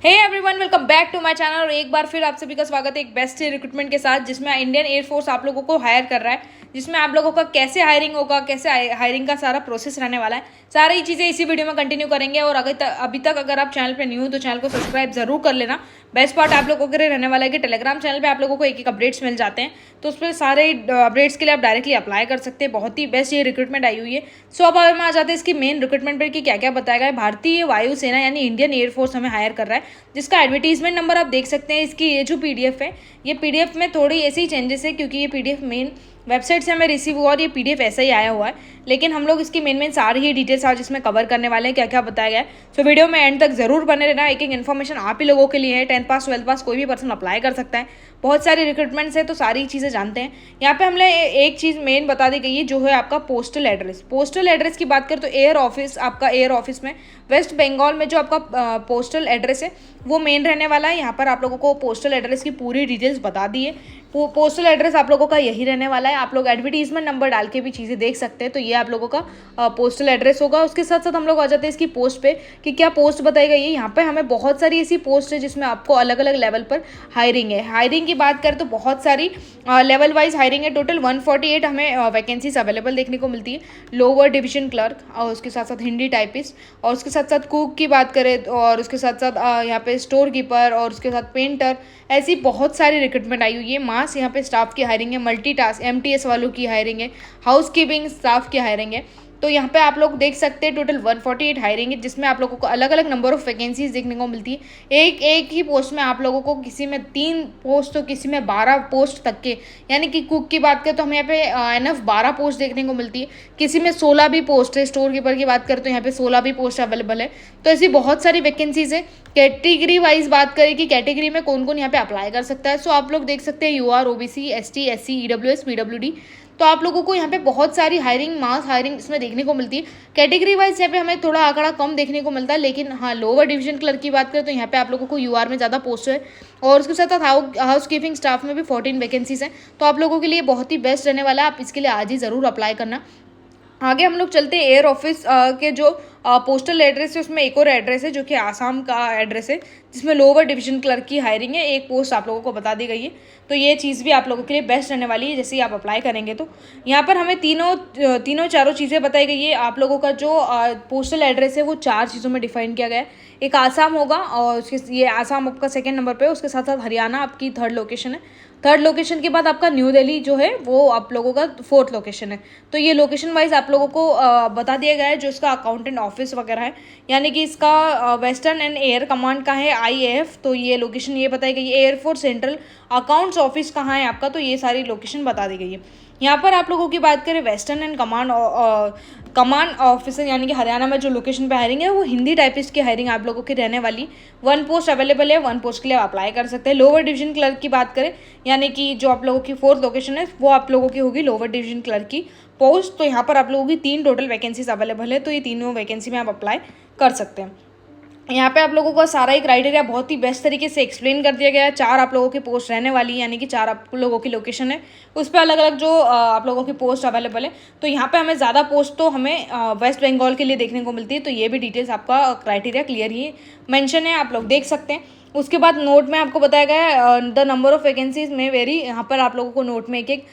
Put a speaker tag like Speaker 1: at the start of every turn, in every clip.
Speaker 1: Hey everyone, welcome back to my channel. और एक बार फिर आप सभी का स्वागत है एक बेस्ट रिक्रूटमेंट के साथ, जिसमें इंडियन एयरफोर्स आप लोगों को हायर कर रहा है, जिसमें आप लोगों का कैसे हायरिंग होगा, कैसे हायरिंग का सारा प्रोसेस रहने वाला है, सारी चीज़ें इसी वीडियो में कंटिन्यू करेंगे। और अभी तक अगर आप चैनल पे न्यू हो तो चैनल को सब्सक्राइब जरूर कर लेना। बेस्ट पार्ट आप लोगों के लिए रहने वाला है कि टेलीग्राम चैनल पर आप लोगों को एक एक अपडेट्स मिल जाते हैं, तो उस पर सारे अपडेट्स के लिए आप डायरेक्टली अप्लाई कर सकते हैं। बहुत ही बेस्ट ये रिक्रूटमेंट आई हुई है। सो अब हम आ जाते हैं इसकी मेन रिक्रूटमेंट पर कि क्या क्या बताया गया है। भारतीय वायुसेना यानी इंडियन एयरफोर्स हमें हायर कर रहा है, जिसका एडवर्टीजमेंट नंबर आप देख सकते हैं। इसकी ये जो पीडीएफ है, ये पीडीएफ में थोड़ी ऐसी चेंजेस है क्योंकि ये पीडीएफ मेन वेबसाइट से हमें रिसीव हुआ और ये पीडीएफ ऐसा ही आया हुआ है, लेकिन हम लोग इसकी मेन सारी ही डिटेल्स आज इसमें कवर करने वाले हैं, क्या क्या बताया गया है। सो वीडियो में एंड तक जरूर बने रहना। एक एक इन्फॉर्मेशन आप ही लोगों के लिए है। 10th पास 12th पास कोई भी पर्सन अप्लाई कर सकता है। बहुत सारे रिक्रूटमेंट्स है तो सारी चीज़ें जानते हैं। यहाँ पे हमने एक चीज़ मेन बता दी गई है, जो है आपका पोस्टल एड्रेस। पोस्टल एड्रेस की बात करें तो एयर ऑफिस, आपका एयर ऑफिस में वेस्ट बंगाल में जो आपका पोस्टल एड्रेस है वो मेन रहने वाला है। यहाँ पर आप लोगों को पोस्टल एड्रेस की पूरी डिटेल्स बता दी है। पोस्टल एड्रेस आप लोगों का यही रहने वाला है। आप लोग एडवर्टीजमेंट नंबर डाल के भी चीज़ें देख सकते हैं। तो ये आप लोगों का पोस्टल एड्रेस होगा। उसके साथ साथ हम लोग आ जाते हैं इसकी पोस्ट पे कि क्या पोस्ट बताई गई है। यहाँ पे हमें बहुत सारी ऐसी पोस्ट है जिसमें आपको अलग अलग लेवल पर हायरिंग है। हायरिंग की बात करें तो बहुत सारी लेवल वाइज हायरिंग है। टोटल 148 हमें वैकेंसीज अवेलेबल देखने को मिलती है। लोअर डिवीजन क्लर्क और उसके साथ साथ हिंदी टाइपिस्ट और उसके साथ साथ कुक की बात करें और उसके साथ साथ यहाँ पे स्टोर कीपर और उसके साथ पेंटर, ऐसी बहुत सारी रिक्रूटमेंट आई हुई है। मास यहाँ पे स्टाफ की हायरिंग है, मल्टीटास्क एमटीएस वालों की हायरिंग है, हाउस कीपिंग स्टाफ की हायरिंग है। तो यहाँ पे आप लोग देख सकते हैं टोटल 148 हायरिंग है, जिसमें आप लोगों को अलग अलग नंबर ऑफ वैकेंसीज देखने को मिलती है। एक ही पोस्ट में आप लोगों को किसी में 3 पोस्ट तो किसी में 12 पोस्ट तक के, यानी कि कुक की बात करें तो हमें यहाँ पे एनफ 12 पोस्ट देखने को मिलती है। किसी में 16 भी पोस्ट है। स्टोर कीपर की बात करें तो यहाँ पे 16 भी पोस्ट अवेलेबल है। तो ऐसी बहुत सारी वैकेंसीज है। कैटेगरी वाइज बात करें कि कैटेगरी में कौन कौन यहाँ पे अप्लाई कर सकता है। सो आप लोग देख सकते हैं UR, OBC, ST, SC, EWS, PWD. तो आप लोगों को यहाँ पे बहुत सारी हायरिंग, मास हायरिंग इसमें देखने को मिलती है। कैटेगरी वाइज यहाँ पे हमें थोड़ा आंकड़ा कम देखने को मिलता है, लेकिन हाँ लोअर डिवीजन क्लर्क की बात करें तो यहाँ पे आप लोगों को यूआर में ज़्यादा पोस्ट है और उसके साथ साथ हाउस कीपिंग स्टाफ में भी 14 वैकेंसीज हैं। तो आप लोगों के लिए बहुत ही बेस्ट रहने वाला है। आप इसके लिए आज ही ज़रूर अप्लाई करना। आगे हम लोग चलते हैं एयर ऑफिस के जो पोस्टल एड्रेस है, उसमें एक और एड्रेस है जो कि आसाम का एड्रेस है, जिसमें लोअर डिवीजन क्लर्क की हायरिंग है। एक पोस्ट आप लोगों को बता दी गई है। तो ये चीज़ भी आप लोगों के लिए बेस्ट रहने वाली है जैसे ही आप अप्लाई करेंगे। तो यहाँ पर हमें तीनों चारों चीज़ें बताई गई है। आप लोगों का जो पोस्टल एड्रेस है वो 4 चीज़ों में डिफाइन किया गया है। एक आसाम होगा और ये आसाम आपका सेकेंड नंबर पे है। उसके साथ साथ हरियाणा आपकी 3rd लोकेशन है। 3rd लोकेशन के बाद आपका न्यू दिल्ली जो है वो आप लोगों का 4th लोकेशन है। तो ये लोकेशन वाइज आप लोगों को बता दिया गया है। जो इसका अकाउंटेंट ऑफिस वगैरह है, यानी कि इसका वेस्टर्न एंड एयर कमांड का है आईएएफ, तो ये लोकेशन ये बताई गई है। एयरफोर्स सेंट्रल अकाउंट्स ऑफिस कहाँ है आपका, तो ये सारी लोकेशन बता दी गई है। यहाँ पर आप लोगों की बात करें वेस्टर्न एंड कमांड ऑफिसर, यानी कि हरियाणा में जो लोकेशन पे हायरिंग है वो हिंदी टाइपिस्ट की हायरिंग आप लोगों की रहने वाली। 1 पोस्ट अवेलेबल है। 1 पोस्ट के लिए आप अप्लाई कर सकते हैं। लोअर डिवीजन क्लर्क की बात करें, यानी कि जो आप लोगों की 4th लोकेशन है वो आप लोगों की होगी लोअर डिवीजन क्लर्क की पोस्ट। तो यहाँ पर आप लोगों की 3 टोटल वैकेंसीज अवेलेबल है। तो ये तीनों वैकेंसी में आप अप्लाई कर सकते हैं। यहाँ पे आप लोगों का सारा ही क्राइटेरिया बहुत ही बेस्ट तरीके से एक्सप्लेन कर दिया गया है। 4 आप लोगों की पोस्ट रहने वाली है, यानी कि 4 आप लोगों की लोकेशन है, उस पर अलग अलग जो आप लोगों की पोस्ट अवेलेबल है। तो यहाँ पे हमें ज़्यादा पोस्ट तो हमें वेस्ट बंगाल के लिए देखने को मिलती है। तो ये भी डिटेल्स आपका क्राइटेरिया क्लियर ही मेंशन है, आप लोग देख सकते हैं। उसके बाद नोट में आपको बताया गया है द नंबर ऑफ वैकेंसीज में वेरी। यहाँ पर आप लोगों को नोट में एक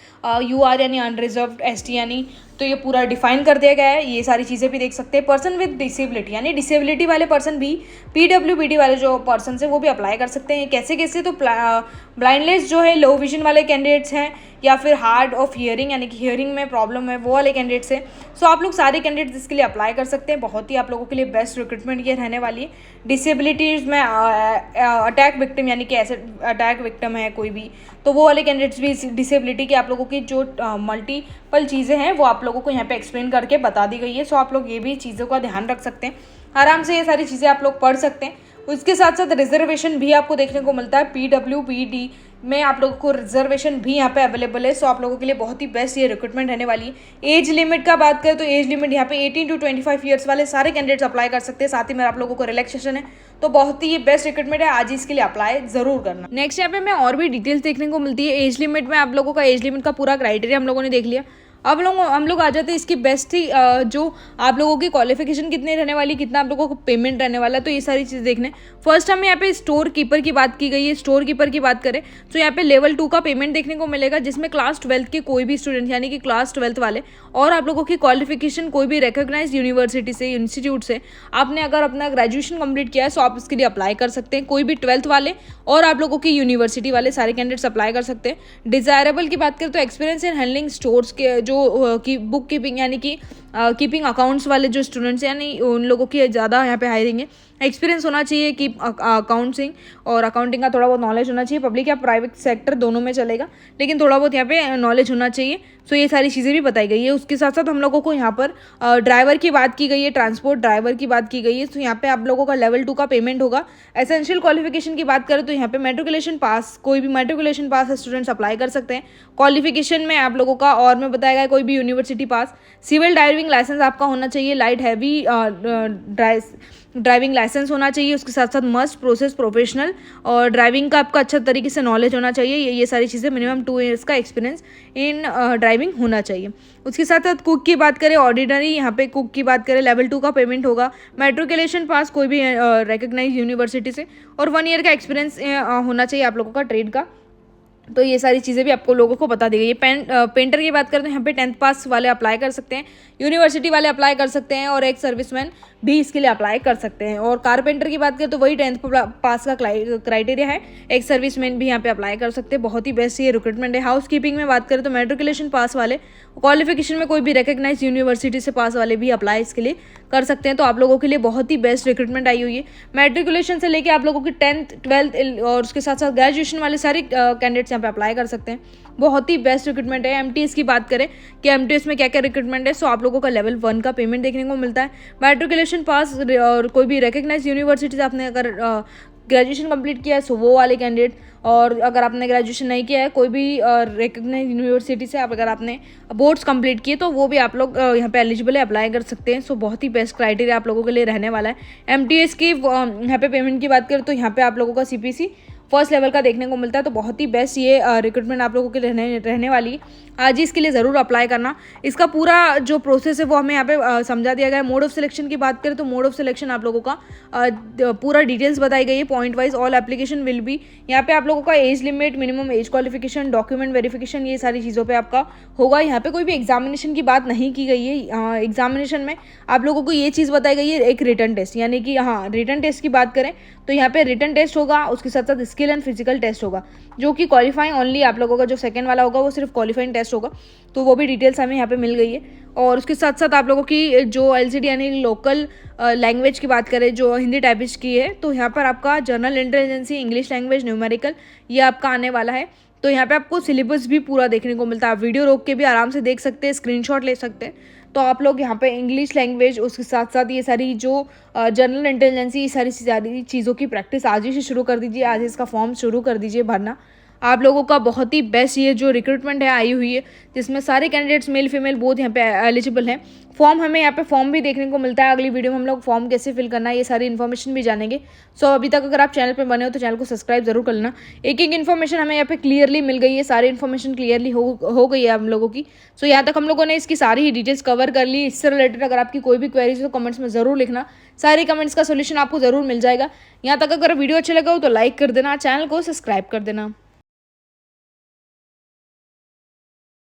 Speaker 1: यूआर यानी अनरिजर्व्ड, एसटी यानी, तो ये पूरा डिफाइन कर दिया गया है। ये सारी चीज़ें भी देख सकते हैं। पर्सन विद डिसेबिलिटी यानी डिसेबिलिटी वाले पर्सन भी, पीडब्ल्यूबीडी वाले जो पर्सन है वो भी अप्लाई कर सकते हैं। कैसे कैसे, तो ब्लाइंडनेस जो है, लो विजन वाले कैंडिडेट्स हैं, या फिर हार्ड ऑफ हियरिंग यानी कि हियरिंग में प्रॉब्लम है वो वाले कैंडिडेट्स हैं। सो आप लोग सारे कैंडिडेट्स इसके लिए अप्लाई कर सकते हैं। बहुत ही आप लोगों के लिए बेस्ट रिक्रूटमेंट ये रहने वाली है। डिसेबिलिटीज़ में अटैक विक्टिम, यानी कि ऐसे अटैक विक्टिम है कोई भी, तो वो वाले कैंडिडेट्स भी डिसेबिलिटी की आप लोगों की जो मल्टीपल चीज़ें हैं वो आप लोगों को यहाँ पे एक्सप्लेन करके बता दी गई है। सो आप लोग ये भी चीज़ों का ध्यान रख सकते हैं। आराम से ये सारी चीज़ें आप लोग पढ़ सकते हैं। उसके साथ साथ रिजर्वेशन भी आपको देखने को मिलता है। पीडब्ल्यूबीडी में आप लोगों को रिजर्वेशन भी यहाँ पे अवेलेबल है। सो आप लोगों के लिए बहुत ही बेस्ट ये रिक्रूटमेंट रहने वाली है। एज लिमिट का बात करें तो एज लिमिट यहाँ पे 18 to 25 ईयर्स वाले सारे कैंडिडेट्स अप्लाई कर सकते हैं। साथ ही में आप लोगों को रिलैक्सेशन है। तो बहुत ही ये बेस्ट रिक्रूटमेंट है, आज ही इसके लिए अप्लाई जरूर करना। नेक्स्ट यहाँ पे हमें और भी डिटेल्स देखने को मिलती है। एज लिमिट में आप लोगों का एज लिमिट का पूरा क्राइटेरिया हम लोगों ने देख लिया। अब हम लोग आ जाते हैं इसकी बेस्ट ही जो आप लोगों की क्वालिफिकेशन कितनी रहने वाली, कितना आप लोगों को पेमेंट रहने वाला है, तो ये सारी चीज़ देखने। फर्स्ट हमें यहाँ पे स्टोर कीपर की बात की गई है। स्टोर कीपर की बात करें तो यहाँ पे लेवल 2 का पेमेंट देखने को मिलेगा, जिसमें क्लास 12 के कोई भी स्टूडेंट यानी कि क्लास 12 वाले और आप लोगों की क्वालिफिकेशन कोई भी रिकॉग्नाइज्ड यूनिवर्सिटी से, इंस्टीट्यूट से आपने अगर अपना ग्रेजुएशन कंप्लीट किया है तो आप इसके लिए अप्लाई कर सकते हैं। कोई भी 12th वाले और आप लोगों की यूनिवर्सिटी वाले सारे कैंडिडेट्स अप्लाई कर सकते हैं। डिजायरेबल की बात करें तो एक्सपीरियंस इन हैंडलिंग स्टोर्स के जो की बुक कीपिंग यानी कि कीपिंग अकाउंट्स वाले जो स्टूडेंट्स हैं यानी उन लोगों की ज़्यादा यहाँ पे हायरिंग है। एक्सपीरियंस होना चाहिए कि अकाउंटिंग और अकाउंटिंग का थोड़ा बहुत नॉलेज होना चाहिए। पब्लिक या प्राइवेट सेक्टर दोनों में चलेगा, लेकिन थोड़ा बहुत यहाँ पे नॉलेज होना चाहिए। सो ये सारी चीज़ें भी बताई गई है। उसके साथ साथ हम लोगों को यहाँ पर ड्राइवर की बात की गई है, ट्रांसपोर्ट ड्राइवर की बात की गई है। तो यहाँ पे आप लोगों का लेवल 2 का पेमेंट होगा। एसेंशियल क्वालिफिकेशन की बात करें तो यहाँ पे मेट्रिकुलेशन पास, कोई भी मेट्रिकुलेशन पास स्टूडेंट्स अप्लाई कर सकते हैं। क्वालिफिकेशन में आप लोगों का और में बताया गया कोई भी यूनिवर्सिटी पास। सिविल ड्राइविंग लाइसेंस आपका होना चाहिए, लाइट हैवी ड्राइविंग लाइसेंस होना चाहिए। उसके साथ साथ मस्ट प्रोसेस प्रोफेशनल और ड्राइविंग का आपका अच्छा तरीके से नॉलेज होना चाहिए। ये सारी चीज़ें, मिनिमम 2 ईयर्स का एक्सपीरियंस इन ड्राइविंग होना चाहिए। उसके साथ साथ कुक की बात करें, ऑर्डिनरी यहाँ पे कुक की बात करें लेवल 2 का पेमेंट होगा। मेट्रिकुलेशन पास कोई भी रिकॉग्नाइज्ड यूनिवर्सिटी से और 1 ईयर का एक्सपीरियंस होना चाहिए आप लोगों का ट्रेड का। तो ये सारी चीज़ें भी आपको लोगों को बता दी गई है। पेंटर की बात करें तो यहाँ पे 10th पास वाले अप्लाई कर सकते हैं, यूनिवर्सिटी वाले अप्लाई कर सकते हैं और एक सर्विसमैन भी इसके लिए अप्लाई कर सकते हैं। और कारपेंटर की बात करें तो वही 10th पास का क्राइटेरिया है, एक सर्विसमैन भी यहाँ पे अप्लाई कर सकते हैं। बहुत ही बेस्ट ये रिक्रूटमेंट है। हाउस कीपिंग में बात करें तो मेट्रिकुलेशन पास वाले, क्वालिफिकेशन में कोई भी रिकॉग्नाइज्ड यूनिवर्सिटी से पास वाले भी अप्लाई इसके लिए कर सकते हैं। तो आप लोगों के लिए बहुत ही बेस्ट रिक्रूटमेंट आई हुई है। मेट्रिकुलेशन से लेके आप लोगों की 10th 12th और उसके साथ साथ ग्रेजुएशन वाले सारे कैंडिडेट्स यहाँ पे अप्लाई कर सकते हैं। बहुत ही बेस्ट रिक्रूटमेंट है। एमटीएस की बात करें कि एमटीएस में क्या क्या रिक्रूटमेंट है, सो आप लोगों का लेवल 1 का पेमेंट देखने को मिलता है। मेट्रिकुलेशन पास और कोई भी रिकॉग्नाइज्ड यूनिवर्सिटी से आपने अगर ग्रेजुएशन कंप्लीट किया है सो वो वाले कैंडिडेट, और अगर आपने ग्रेजुएशन नहीं किया है कोई भी रिकॉग्नाइज्ड यूनिवर्सिटी से अगर आपने बोर्ड्स कंप्लीट किए तो वो भी आप लोग यहाँ पे एलिजिबल है, अप्लाई कर सकते हैं। सो बहुत ही बेस्ट क्राइटेरिया आप लोगों के लिए रहने वाला है। एमटीएस की यहाँ पे पेमेंट की बात करें तो यहाँ पे आप लोगों का सीपीसी फर्स्ट लेवल का देखने को मिलता है। तो बहुत ही बेस्ट ये रिक्रूटमेंट आप लोगों के रहने वाली है। आज ही इसके लिए ज़रूर अप्लाई करना। इसका पूरा जो प्रोसेस है वो हमें यहाँ पे समझा दिया गया है। मोड ऑफ सिलेक्शन की बात करें तो मोड ऑफ सिलेक्शन आप लोगों का पूरा डिटेल्स बताई गई है point wise. All application will be, यहाँ पे आप लोगों का age limit, minimum age qualification, document verification, ये सारी चीज़ों पे आपका होगा। यहाँ पे कोई भी एग्जामिनेशन की बात नहीं की गई है। एग्जामिनेशन में आप लोगों को ये चीज़ बताई गई है, एक रिटन टेस्ट, यानी कि हाँ रिटन टेस्ट की बात करें तो यहाँ पे रिटन टेस्ट होगा, उसके साथ साथ स्किल एंड फिजिकल टेस्ट होगा, जो कि क्वालिफाइंग ओनली आप लोगों का जो सेकंड वाला होगा वो सिर्फ क्वालिफाइंग टेस्ट होगा। तो वो भी डिटेल्स हमें यहाँ पे मिल गई है। और उसके साथ साथ आप लोगों की जो एलसीडी यानी लोकल लैंग्वेज की बात करें जो हिंदी टाइपिस्ट की है, तो यहाँ पर आपका general intelligency, English language, numerical ये आपका आने वाला है। तो यहाँ पे आपको सिलेबस भी पूरा देखने को मिलता है। आप वीडियो रोक के भी आराम से देख सकते हैं, स्क्रीनशॉट ले सकते हैं। तो आप लोग यहाँ पे इंग्लिश लैंग्वेज, उसके साथ साथ ये सारी जो जनरल इंटेलिजेंसी, ये सारी चीज़ों की प्रैक्टिस आज ही से शुरू कर दीजिए। आज इसका फॉर्म शुरू कर दीजिए भरना। आप लोगों का बहुत ही बेस्ट ये जो रिक्रूटमेंट है आई हुई है, जिसमें सारे कैंडिडेट्स मेल फीमेल बोथ यहाँ पे एलिजिबल हैं। फॉर्म हमें यहाँ पे फॉर्म भी देखने को मिलता है। अगली वीडियो में हम लोग फॉर्म कैसे फिल करना है ये सारी इन्फॉर्मेशन भी जानेंगे। सो अभी तक अगर आप चैनल पे बने हो तो चैनल को सब्सक्राइब जरूर कर लेना। एक एक इन्फॉर्मेशन हमें यहाँ पे क्लियरली मिल गई है, सारी इन्फॉर्मेशन क्लियरली हो गई है हम लोगों की। सो यहाँ तक हम लोगों ने इसकी सारी ही डिटेल्स कवर कर ली। इससे रिलेटेड अगर आपकी कोई भी क्वेरीज हो तो कमेंट्स में ज़रूर लिखना, सारी कमेंट्स का सोल्यूशन आपको ज़रूर मिल जाएगा। यहाँ तक अगर वीडियो अच्छा लगा हो तो लाइक कर देना, चैनल को सब्सक्राइब कर देना।